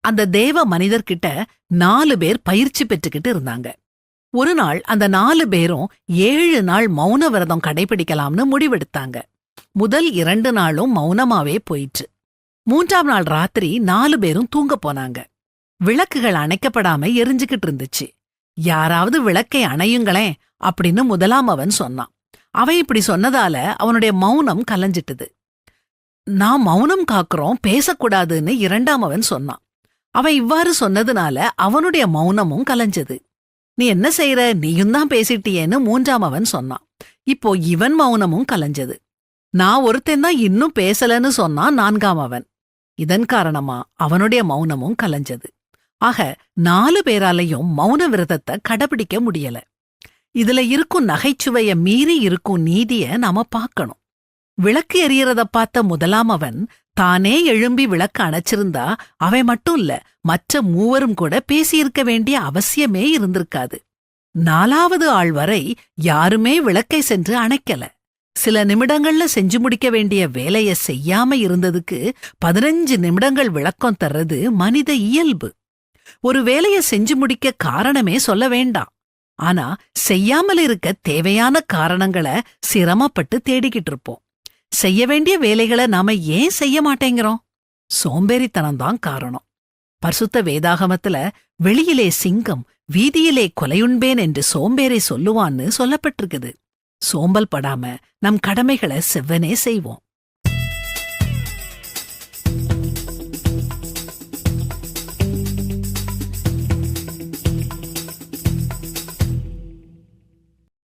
அந்த தேவ மனிதர்கிட்ட 4 பேர் பயிற்சி பெற்றுக்கிட்டு இருந்தாங்க. ஒரு நாள் அந்த 4 பேரும் 7 நாள் மௌன விரதம் கடைபிடிக்கலாம்னு முடிவெடுத்தாங்க. முதல் 2 நாளும் மௌனமாவே போயிற்று. 3ஆம் நாள் ராத்திரி 4 பேரும் தூங்க போனாங்க. விளக்குகள் அணைக்கப்படாம எரிஞ்சுக்கிட்டு இருந்துச்சு. யாராவது விளக்கை அணையுங்களேன் அப்படின்னு முதலாம் அவன் சொன்னான். அவன் இப்படி சொன்னதால அவனுடைய மௌனம் கலைஞ்சிட்டுது. நான் மௌனம் காக்குறோம், பேசக்கூடாதுன்னு 2ஆம் அவன் சொன்னான். அவன் இவ்வாறு சொன்னதுனால அவனுடைய மௌனமும் கலைஞ்சது. நீ என்ன செய்யற, நீயும் தான் பேசிட்டியேன்னு 3ஆம் அவன் சொன்னான். இப்போ இவன் மௌனமும் கலைஞ்சது. நான் ஒருத்தன் தான் இன்னும் பேசலன்னு சொன்னான் 4ஆம் அவன். இதன் காரணமா அவனுடைய மௌனமும் கலைஞ்சது. ஆக 4 பேராலையும் மௌன விரதத்தை கடைபிடிக்க முடியல. இதுல இருக்கும் நகைச்சுவைய மீறி இருக்கும் நீதிய நாம பார்க்கணும். விளக்கு எரியறத பார்த்த முதலாம் அவன் தானே எழும்பி விளக்கு அணைச்சிருந்தா அவன் மட்டும் இல்ல, மற்ற 3வரும் கூட பேசியிருக்க வேண்டிய அவசியமே இருந்திருக்காது. 4ஆவது ஆள் வரை யாருமே விளக்கை சென்று அணைக்கல. சில நிமிடங்கள்ல செஞ்சு முடிக்க வேண்டிய வேலைய செய்யாம இருந்ததுக்கு 15 நிமிடங்கள் விளக்கம் தர்றது மனித இயல்பு. ஒரு வேலைய செஞ்சு முடிக்க காரணமே சொல்ல வேண்டாம். ஆனா செய்யாமல் இருக்க தேவையான காரணங்களை சிரமப்பட்டு தேடிக்கிட்டு இருப்போம். செய்ய வேண்டிய வேலைகளை நாம ஏன் செய்ய மாட்டேங்கிறோம்? சோம்பேறித்தனம்தான் காரணம். பரிசுத்த வேதாகமத்துல வெளியிலே சிங்கம் வீதியிலே கொலையுண்பேன் என்று சோம்பேறி சொல்லுவான்னு சொல்லப்பட்டிருக்குது. சோம்பல் படாம நம் கடமைகளை செவ்வனே செய்வோம்.